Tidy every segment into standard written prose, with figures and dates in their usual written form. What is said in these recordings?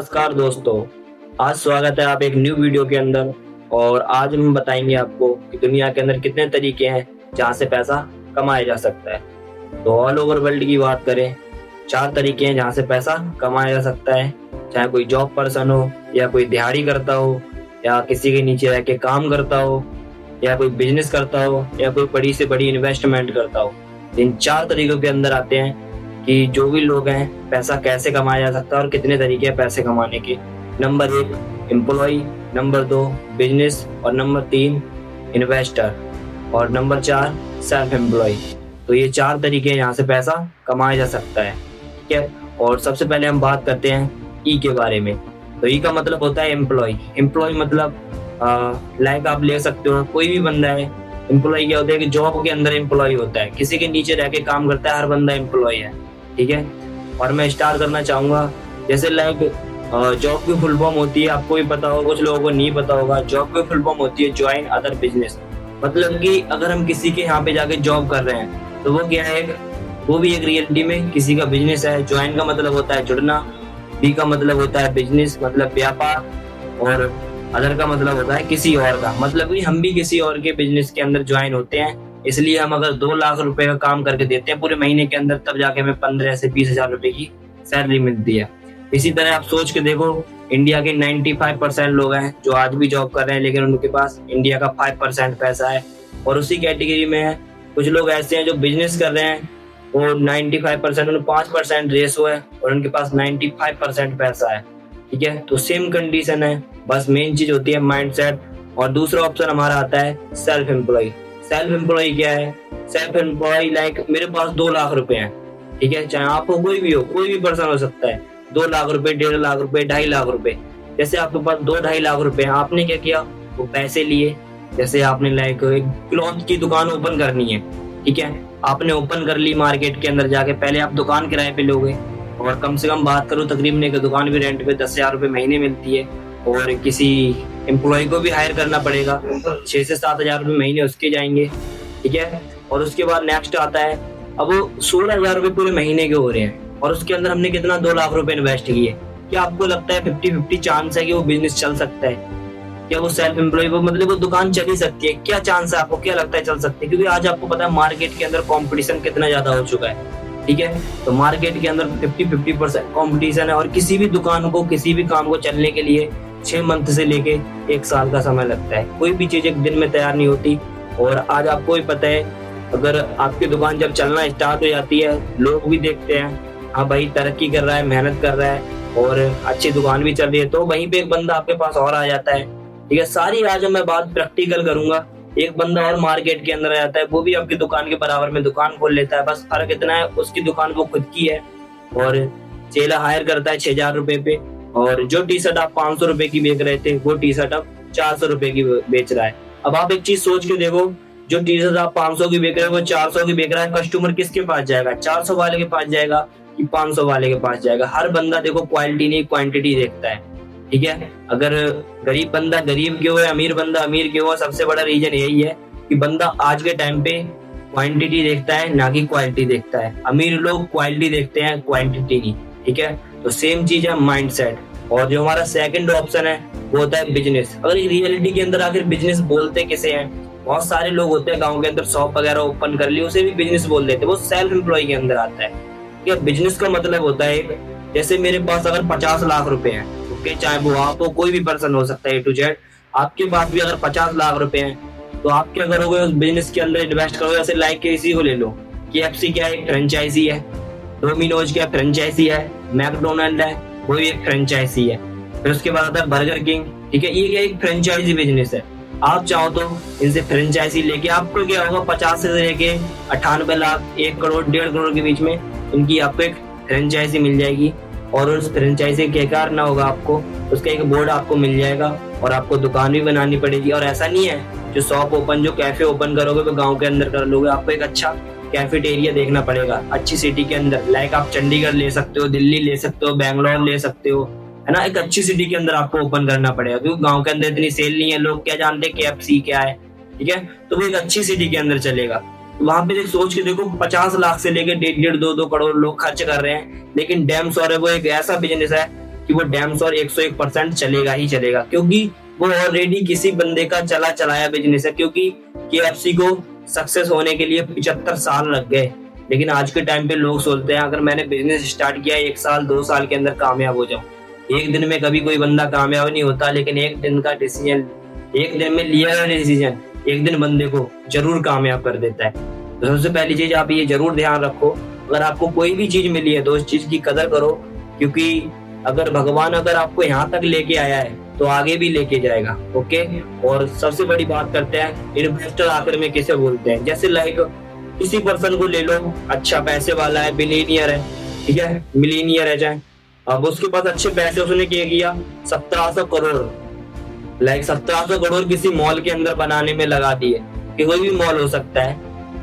नमस्कार दोस्तों। आज स्वागत है आप एक न्यू वीडियो के अंदर। और आज हम बताएंगे आपको कि दुनिया के अंदर कितने तरीके हैं जहाँ से पैसा कमाया जा सकता है। तो ऑल ओवर वर्ल्ड की बात करें, 4 तरीके हैं जहाँ से पैसा कमाया जा सकता है। चाहे कोई जॉब पर्सन हो या कोई दिहाड़ी करता हो या किसी के नीचे रह के काम करता हो या कोई बिजनेस करता हो या कोई बड़ी से बड़ी इन्वेस्टमेंट करता हो। इन 4 तरीकों के अंदर आते हैं कि जो भी लोग हैं पैसा कैसे कमाया जा सकता है और कितने तरीके हैं पैसे कमाने के। नंबर 1 एम्प्लॉय, नंबर 2 बिजनेस और नंबर 3 इन्वेस्टर और नंबर 4 सेल्फ एम्प्लॉय। तो ये 4 तरीके हैं यहाँ से पैसा कमाया जा सकता है, ठीक है। और सबसे पहले हम बात करते हैं ई के बारे में। तो ई का मतलब होता है एम्प्लॉय। एम्प्लॉय मतलब लाइक आप ले सकते हो कोई भी बंदा है। एम्प्लॉय क्या होता है कि जॉब के अंदर एम्प्लॉय होता है, किसी के नीचे रह के काम करता है, हर बंदा एम्प्लॉय है, ठीक है। और मैं स्टार्ट करना चाहूंगा, जैसे लाइक जॉब की फुल फॉर्म होती है, आपको भी पता होगा, कुछ लोगों को नहीं पता होगा। जॉब की फुल फॉर्म होती है ज्वाइन अदर बिजनेस। मतलब कि अगर हम किसी के यहाँ पे जाके जॉब कर रहे हैं तो वो क्या है, वो भी एक रियलिटी में किसी का बिजनेस है। ज्वाइन का मतलब होता है जुड़ना, बी का मतलब होता है बिजनेस मतलब व्यापार, और अदर का मतलब होता है किसी और का, मतलब कि हम भी किसी और के बिजनेस के अंदर ज्वाइन होते हैं। इसलिए हम अगर 2 लाख रुपए का काम करके देते हैं पूरे महीने के अंदर, तब जाके हमें 15 से 20 हजार रुपए की सैलरी मिलती है। इसी तरह आप सोच के देखो, इंडिया के 95% लोग हैं जो आज भी जॉब कर रहे हैं, लेकिन उनके पास इंडिया का 5% पैसा है। और उसी कैटेगरी में है कुछ लोग ऐसे हैं जो बिजनेस कर रहे हैं, वो 95% उन्हें 5% रेशो है और उनके पास 95% पैसा है, ठीक है। तो सेम कंडीशन है, बस मेन चीज होती है माइंडसेट। और दूसरा ऑप्शन हमारा आता है सेल्फ एम्प्लॉय। सेल्फ एम्प्लॉय क्या है? सेल्फ एम्प्लॉय लाइक मेरे पास 2 लाख रुपए हैं, ठीक है। चाहे आप हो, कोई भी हो, कोई भी पर्सन हो सकता है। 2 लाख रुपए, 1.5 लाख रुपए, 2.5 लाख रुपए। जैसे आपके पास 2-2.5 लाख रुपए हैं, आपने क्या किया, वो पैसे लिए। जैसे आपने लाइक एक क्लॉथ की दुकान ओपन करनी है, ठीक है। आपने ओपन कर ली मार्केट के अंदर जाके। पहले आप दुकान किराए पे लोगे, और कम से कम बात करूँ तकरीबन एक दुकान भी रेंट पे 10,000 रुपए महीने मिलती है। और किसी एम्प्लॉय को भी हायर करना पड़ेगा, 6 से 7 हजार रुपए महीने उसके जाएंगे, ठीक है। और उसके बाद नेक्स्ट आता है, अब वो 16,000 रुपए पूरे महीने के हो रहे हैं, और उसके अंदर हमने कितना 2 लाख रुपए इन्वेस्ट किए। क्या आपको लगता है 50-50 चांस है कि वो बिजनेस चल सकता है? क्या वो सेल्फ एम्प्लॉय को मतलब वो दुकान चल ही सकती है? क्या चांस है, आपको क्या लगता है चल सकती है? क्योंकि आज आपको पता है मार्केट के अंदर कॉम्पिटिशन कितना ज्यादा हो चुका है, ठीक है। तो मार्केट के अंदर 50-50% कॉम्पिटिशन है, और किसी भी दुकान को, किसी भी काम को चलने के लिए 6 मंथ से लेके 1 साल का समय लगता है। कोई भी चीज एक दिन में तैयार नहीं होती। और आज आपको भी पता है, अगर आपकी दुकान जब चलना स्टार्ट हो जाती है, लोग भी देखते हैं हाँ भाई तरक्की कर रहा है, मेहनत कर रहा है और अच्छी दुकान भी चल रही है, तो वहीं पे एक बंदा आपके पास और आ जाता है, ठीक है। सारी आज मैं बात प्रैक्टिकल करूंगा, एक बंदा और मार्केट के अंदर आ जाता है, वो भी आपकी दुकान के बराबर में दुकान खोल लेता है। बस फर्क इतना है, उसकी दुकान वो खुद की है और चेला हायर करता है 6,000 रुपए पे, और जो टी शर्ट आप 500 रुपए की बेच रहे थे, वो टी शर्ट अब 400 रुपए की बेच रहा है। अब आप एक चीज सोच के देखो, जो टी शर्ट आप 500 की बेच रहे हो वो 400 की बेच रहा है, कस्टमर किसके पास जाएगा? 400 वाले के पास जाएगा कि 500 वाले के पास जाएगा? हर बंदा देखो क्वालिटी नहीं क्वांटिटी देखता है, ठीक है। अगर गरीब बंदा गरीब क्यों है, अमीर बंदा अमीर क्यों है, सबसे बड़ा रीजन यही है कि बंदा आज के टाइम पे क्वांटिटी देखता है, ना कि क्वालिटी देखता है। अमीर लोग क्वालिटी देखते हैं, क्वांटिटी नहीं, ठीक है। तो सेम चीज है माइंडसेट। और जो हमारा सेकंड ऑप्शन है वो होता है बिजनेस। अगर रियलिटी के अंदर आखिर बिजनेस बोलते किसे हैं? बहुत सारे लोग होते हैं गांव के अंदर शॉप वगैरह ओपन कर ली, उसे भी बिजनेस बोल देते हैं, वो सेल्फ एम्प्लॉय के अंदर आता है। क्या बिजनेस का मतलब होता है, जैसे मेरे पास अगर 50 लाख रुपए हैं, ओके, चाहे वो आप हो, कोई भी पर्सन हो सकता है A to Z, आपके पास भी अगर 50 लाख रुपए हैं, तो आप क्या करोगे? उस बिजनेस के अंदर इन्वेस्ट करोगे। जैसे लाइक किसी को ले लो, KFC क्या है? फ्रेंचाइजी है। डोमिनोज क्या फ्रेंचाइजी है। मैकडोनल्ड है, वो भी एक फ्रेंचाइजी है। फिर उसके बाद आता है बर्गर किंग, ठीक है, ये क्या एक फ्रेंचाइजी बिजनेस है। आप चाहो तो इनसे फ्रेंचाइजी लेके आपको क्या होगा, 50 से लेके 98 लाख, 1 करोड़, 1.5 करोड़ के बीच में इनकी आपको एक फ्रेंचाइजी मिल जाएगी। और उस फ्रेंचाइजी के कार ना होगा, आपको उसका एक बोर्ड आपको मिल जाएगा और आपको दुकान भी बनानी पड़ेगी। और ऐसा नहीं है जो शॉप ओपन, जो कैफे ओपन करोगे वो गाँव के अंदर कर लोगे, आपको एक अच्छा कैफेटेरिया देखना पड़ेगा अच्छी सिटी के अंदर। लाइक आप चंडीगढ़ ले सकते हो, दिल्ली ले सकते हो, बैंगलोर ले सकते हो, है ना। एक अच्छी सिटी के अंदर आपको ओपन करना पड़ेगा, क्योंकि गांव के अंदर इतनी सेल नहीं है, लोग क्या जानते हैं KFC क्या है, ठीक है। तो वो एक अच्छी सिटी के अंदर चलेगा। तो वहां पे सोच के देखो, 50 लाख से लेके 1.5-2 करोड़ लोग खर्च कर रहे हैं, लेकिन डैम सॉरी वो एक ऐसा बिजनेस है कि वो डैम श्योर 101% चलेगा ही चलेगा, क्योंकि वो ऑलरेडी किसी बंदे का चला चलाया बिजनेस है। क्योंकि KFC को सक्सेस होने के लिए 75 साल लग गए, लेकिन आज के टाइम पे लोग सोचते हैं अगर मैंने बिजनेस स्टार्ट किया 1 साल 2 साल के अंदर कामयाब हो जाऊं। एक दिन में कभी कोई बंदा कामयाब नहीं होता, लेकिन एक दिन का डिसीजन, एक दिन में लिया गया डिसीजन एक दिन बंदे को जरूर कामयाब कर देता है। तो सबसे पहली चीज आप ये जरूर ध्यान रखो, अगर आपको कोई भी चीज मिली है तो उस चीज की कदर करो, क्योंकि अगर भगवान अगर आपको यहाँ तक लेके आया है तो आगे भी लेके जाएगा। ओके, और सबसे बड़ी बात करते हैं इन्वेस्टर आखिर में किसे बोलते हैं। जैसे लाइक किसी पर्सन को ले लो, अच्छा पैसे वाला है, बिलियनियर है, ठीक है, मिलीनियर है चाहे, अब उसके पास अच्छे पैसे, उसने क्या किया 1700 करोड़, लाइक 1700 करोड़ किसी मॉल के अंदर बनाने में लगा दिए, कि कोई भी मॉल हो सकता है,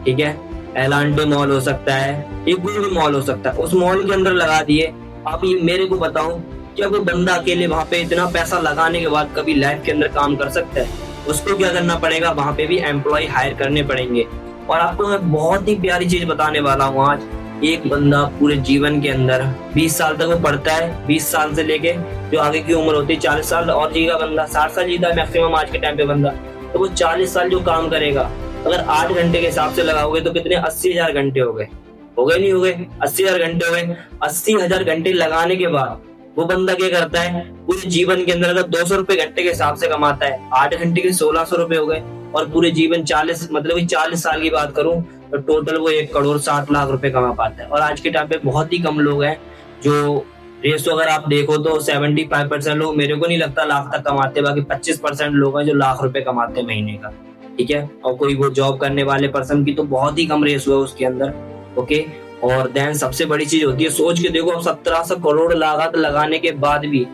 ठीक है, एलांटे मॉल हो सकता है, ये कोई भी मॉल हो सकता है, उस मॉल के अंदर लगा दिए। आप ये मेरे को बताओ, क्या कोई बंदा अकेले वहां पे इतना पैसा लगाने के बाद कभी लाइफ के अंदर काम कर सकता है? उसको क्या करना पड़ेगा, वहां पे भी एम्प्लॉय हायर करने पड़ेंगे। और आपको मैं बहुत ही प्यारी चीज बताने वाला हूँ आज। एक बंदा पूरे जीवन के अंदर 20 साल तक वो पढ़ता है, 20 साल से लेके जो आगे की उम्र होती है 40 साल और जीगा बंदा, 60 साल जीता है मैक्सिमम आज के टाइम पे बंदा, तो वो 40 साल जो काम करेगा, अगर 8 घंटे के हिसाब से लगाओगे तो कितने 80,000 घंटे हो गए, नहीं हो गए 80,000 घंटे हो गए। 80,000 घंटे लगाने के बाद वो बंदा क्या करता है, पूरे जीवन के अंदर अगर 200 रुपए घंटे के हिसाब से कमाता है, 8 घंटे के 1600 रुपए हो गए, और पूरे जीवन 40 मतलब 40 साल की बात करूं तो टोटल वो 1 करोड़ 60 लाख रुपए कमा पाता है। और आज के टाइम पे बहुत ही कम लोग हैं जो रेशो अगर आप देखो तो 75% लोग मेरे को नहीं लगता लाख तक कमाते, बाकी 25% लोग हैं जो लाख रुपए कमाते हैं महीने का, ठीक है। और कोई वो जॉब करने वाले पर्सन की तो बहुत ही कम रेशो है उसके अंदर। ओके, और देन सबसे बड़ी चीज होती है, सोच के देखो 1700 करोड़ लागत लगाने के बाद भी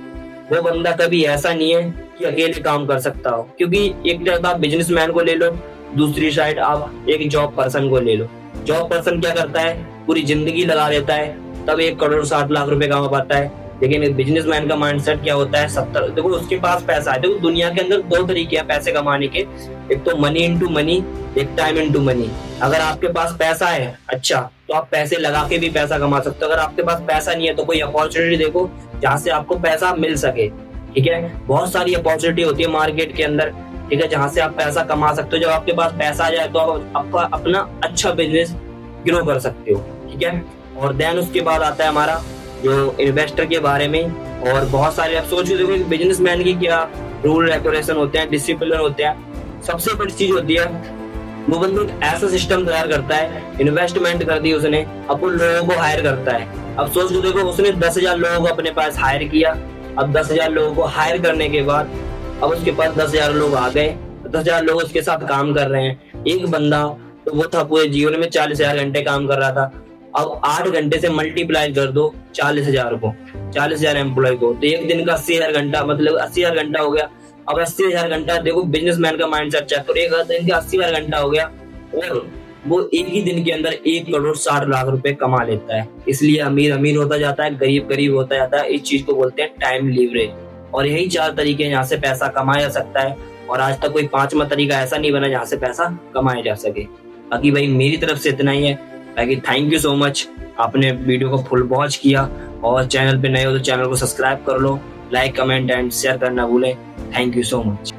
वो बंदा कभी ऐसा नहीं है कि अकेले काम कर सकता हो। क्योंकि एक तरफ आप बिजनेसमैन को ले लो, दूसरी साइड आप एक जॉब पर्सन को ले लो। जॉब पर्सन क्या करता है, पूरी जिंदगी लगा देता है, तब 1 करोड़ 60 लाख रुपए कमा पाता है। लेकिन एक बिजनेसमैन का माइंडसेट क्या होता है, 70, देखो उसके पास पैसा है। देखो दुनिया के अंदर 2 तरीके हैं पैसे कमाने के, एक तो मनी इनटू मनी, एक टाइम इनटू मनी। अगर आपके पास पैसा है अच्छा, तो आप पैसे लगा के भी पैसा कमा सकते हो। अगर आपके पास पैसा नहीं है तो कोई अपॉर्चुनिटी देखो जहाँ से आपको पैसा मिल सके, ठीक है। बहुत सारी अपॉर्चुनिटी होती है मार्केट के अंदर, ठीक है, जहाँ से आप पैसा कमा सकते हो। जब आपके पास पैसा आ जाए तो आप अपना अच्छा बिजनेस ग्रो कर सकते हो, ठीक है। और देन उसके बाद आता है हमारा जो इन्वेस्टर के बारे में। और बहुत सारे आप सोच रहे हो बिजनेसमैन की क्या रूल रेगुलेशन होते हैं, डिसिप्लिन होते हैं। सबसे बड़ी चीज होती है वो बंदा ऐसा सिस्टम तैयार करता है, इन्वेस्टमेंट कर दी उसने, अब वो लोगों को हायर करता है। अब सोच लो, देखो उसने 10,000 लोगों को अपने पास हायर किया। अब 10,000 लोगों को हायर करने के बाद अब उसके पास 10,000 लोग आ गए, 10,000 लोग उसके साथ काम कर रहे हैं। एक बंदा तो वो था पूरे जीवन में 40,000 घंटे काम कर रहा था। अब 8 घंटे से मल्टीप्लाई कर दो 40,000 को, 40,000 एम्प्लॉय को, तो एक दिन का 80,000 घंटा, मतलब 80,000 घंटा हो गया। अब 80,000 घंटा देखो बिजनेसमैन का माइंडसेट चेक करो, एक दिन का 80,000 घंटा हो गया, और वो एक ही दिन के अंदर 1 करोड़ 60 लाख रुपए कमा लेता है। इसलिए अमीर अमीर होता जाता है, गरीब गरीब होता जाता है। इस चीज को बोलते हैं टाइम लीवरेज। और यही 4 तरीके हैं जहाँ से पैसा कमाया जा सकता है, और आज तक कोई 5वां तरीका ऐसा नहीं बना जहाँ से पैसा कमाया जा सके। बाकी भाई मेरी तरफ से इतना ही है। बाकी थैंक यू सो मच, आपने वीडियो को फुल वॉच किया, और चैनल पे नए हो तो चैनल को सब्सक्राइब कर लो, लाइक कमेंट एंड शेयर करना भूलें। Thank you so much.